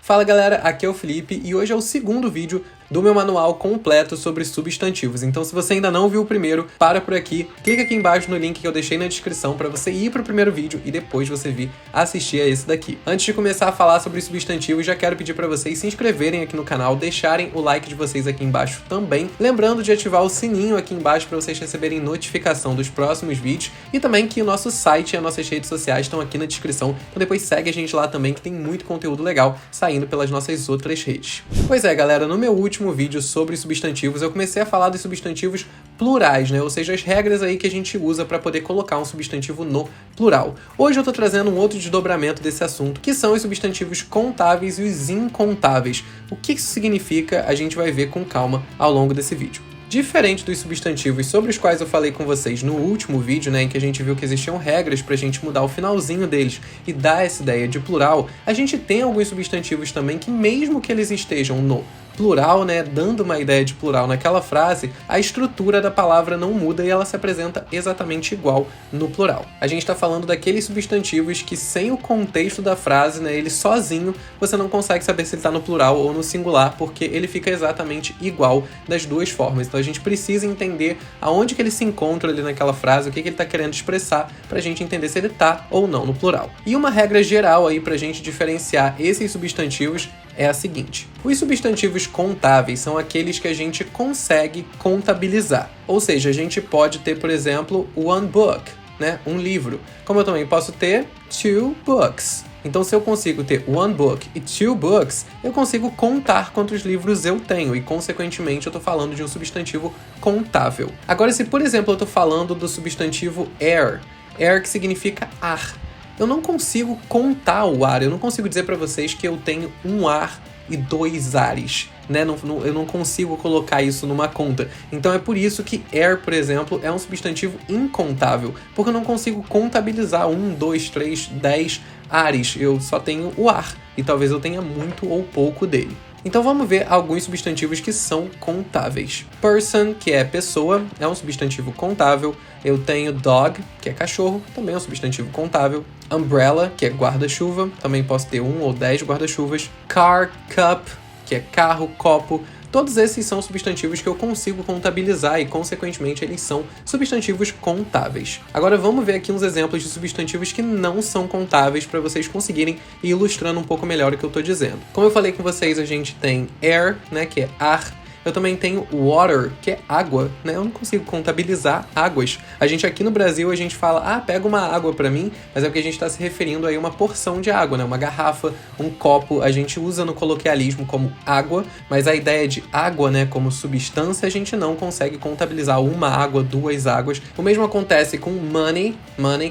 Fala galera, aqui é o Felipe e hoje é o segundo vídeo do meu manual completo sobre substantivos. Então se você ainda não viu o primeiro, para por aqui, clica aqui embaixo no link que eu deixei na descrição para você ir para o primeiro vídeo e depois você vir assistir a esse daqui. Antes de começar a falar sobre substantivos, já quero pedir para vocês se inscreverem aqui no canal, deixarem o like de vocês aqui embaixo também, lembrando de ativar o sininho aqui embaixo para vocês receberem notificação dos próximos vídeos e também que o nosso site e as nossas redes sociais estão aqui na descrição, então depois segue a gente lá também que tem muito conteúdo legal saindo pelas nossas outras redes. Pois é, galera, no meu último vídeo sobre substantivos, eu comecei a falar dos substantivos plurais, né? Ou seja, as regras aí que a gente usa para poder colocar um substantivo no plural. Hoje eu tô trazendo um outro desdobramento desse assunto, que são os substantivos contáveis e os incontáveis. O que isso significa, a gente vai ver com calma ao longo desse vídeo. Diferente dos substantivos sobre os quais eu falei com vocês no último vídeo, né, em que a gente viu que existiam regras pra gente mudar o finalzinho deles e dar essa ideia de plural, a gente tem alguns substantivos também que mesmo que eles estejam no plural, né, dando uma ideia de plural naquela frase, a estrutura da palavra não muda e ela se apresenta exatamente igual no plural. A gente está falando daqueles substantivos que sem o contexto da frase, né, ele sozinho, você não consegue saber se ele está no plural ou no singular, porque ele fica exatamente igual das duas formas. Então a gente precisa entender aonde que ele se encontra ali naquela frase, o que ele está querendo expressar, para a gente entender se ele está ou não no plural. E uma regra geral aí para a gente diferenciar esses substantivos é a seguinte: os substantivos contáveis são aqueles que a gente consegue contabilizar. Ou seja, a gente pode ter, por exemplo, one book, né? Um livro. Como eu também posso ter two books. Então, se eu consigo ter one book e two books, eu consigo contar quantos livros eu tenho e, consequentemente, eu estou falando de um substantivo contável. Agora, se, por exemplo, eu estou falando do substantivo air que significa ar, eu não consigo contar o ar, eu não consigo dizer para vocês que eu tenho um ar e dois ares, né? Eu não consigo colocar isso numa conta. Então é por isso que air, por exemplo, é um substantivo incontável, porque eu não consigo contabilizar 1, 2, 3, 10 ares, eu só tenho o ar, e talvez eu tenha muito ou pouco dele. Então vamos ver alguns substantivos que são contáveis. Person, que é pessoa, é um substantivo contável. Eu tenho dog, que é cachorro, também é um substantivo contável. Umbrella, que é guarda-chuva, também posso ter 1 ou 10 guarda-chuvas. Car, cup, que é carro, copo. Todos esses são substantivos que eu consigo contabilizar e, consequentemente, eles são substantivos contáveis. Agora vamos ver aqui uns exemplos de substantivos que não são contáveis para vocês conseguirem ir ilustrando um pouco melhor o que eu estou dizendo. Como eu falei com vocês, a gente tem air, né, que é ar. Eu também tenho water, que é água, né? Eu não consigo contabilizar águas. A gente aqui no Brasil, a gente fala, pega uma água pra mim, mas é porque a gente está se referindo aí a uma porção de água, né? Uma garrafa, um copo, a gente usa no coloquialismo como água, mas a ideia de água, né, como substância, a gente não consegue contabilizar uma água, duas águas. O mesmo acontece com money,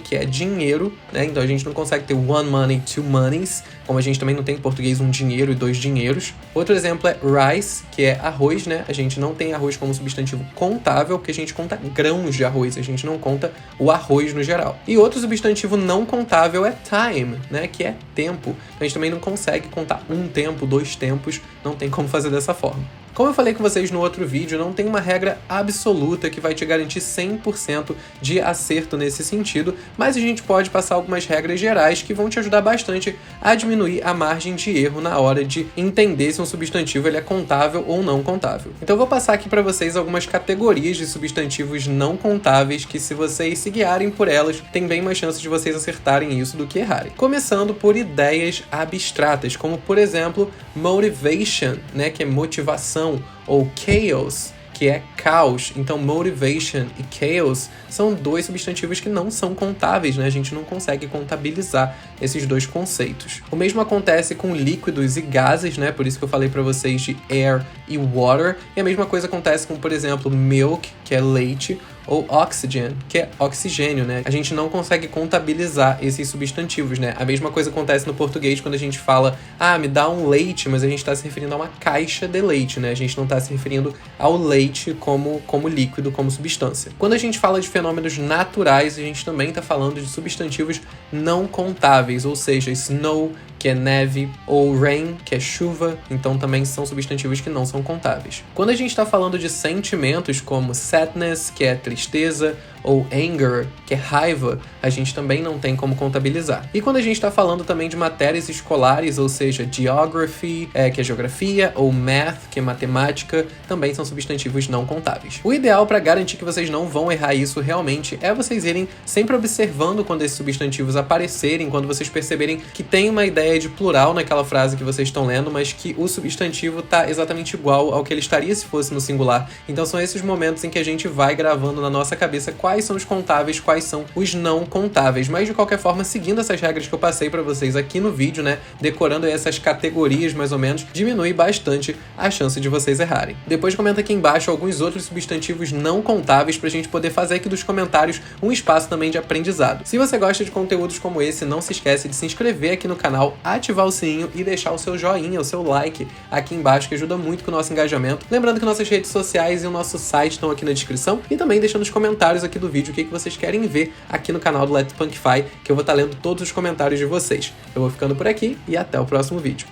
que é dinheiro, né? Então a gente não consegue ter one money, two monies, como a gente também não tem em português um dinheiro e dois dinheiros. Outro exemplo é rice, que é arroz, né? A gente não tem arroz como substantivo contável, porque a gente conta grãos de arroz, a gente não conta o arroz no geral. E outro substantivo não contável é time, né? Que é tempo. A gente também não consegue contar um tempo, dois tempos, não tem como fazer dessa forma. Como eu falei com vocês no outro vídeo, não tem uma regra absoluta que vai te garantir 100% de acerto nesse sentido, mas a gente pode passar algumas regras gerais que vão te ajudar bastante a diminuir a margem de erro na hora de entender se um substantivo ele é contável ou não contável. Então eu vou passar aqui para vocês algumas categorias de substantivos não contáveis que, se vocês se guiarem por elas, tem bem mais chance de vocês acertarem isso do que errarem. Começando por ideias abstratas, como por exemplo, motivation, né, que é motivação, ou chaos, que é caos. Então motivation e chaos são dois substantivos que não são contáveis, né? A gente não consegue contabilizar esses dois conceitos. O mesmo acontece com líquidos e gases, né? Por isso que eu falei para vocês de air e water. E a mesma coisa acontece com, por exemplo, milk, que é leite, ou oxygen, que é oxigênio, né? A gente não consegue contabilizar esses substantivos, né? A mesma coisa acontece no português quando a gente fala, me dá um leite, mas a gente está se referindo a uma caixa de leite, né? A gente não está se referindo ao leite como líquido, como substância. Quando a gente fala de fenômenos naturais, a gente também está falando de substantivos não contáveis, ou seja, snow, que é neve, ou rain, que é chuva, então também são substantivos que não são contáveis. Quando a gente está falando de sentimentos como sadness, que é tristeza, ou anger, que é raiva, a gente também não tem como contabilizar. E quando a gente está falando também de matérias escolares, ou seja, geography, que é geografia, ou math, que é matemática, também são substantivos não contáveis. O ideal para garantir que vocês não vão errar isso realmente é vocês irem sempre observando quando esses substantivos aparecerem, quando vocês perceberem que tem uma ideia de plural naquela frase que vocês estão lendo, mas que o substantivo está exatamente igual ao que ele estaria se fosse no singular. Então são esses momentos em que a gente vai gravando na nossa cabeça quais são os contáveis, quais são os não contáveis. Mas de qualquer forma, seguindo essas regras que eu passei para vocês aqui no vídeo, né, decorando essas categorias mais ou menos, diminui bastante a chance de vocês errarem. Depois comenta aqui embaixo alguns outros substantivos não contáveis pra gente poder fazer aqui dos comentários um espaço também de aprendizado. Se você gosta de conteúdos como esse, não se esquece de se inscrever aqui no canal, ativar o sininho e deixar o seu joinha, o seu like aqui embaixo, que ajuda muito com o nosso engajamento. Lembrando que nossas redes sociais e o nosso site estão aqui na descrição, e também deixa nos comentários aqui do vídeo o que vocês querem ver aqui no canal do Let's Punkify, que eu vou estar lendo todos os comentários de vocês. Eu vou ficando por aqui e até o próximo vídeo.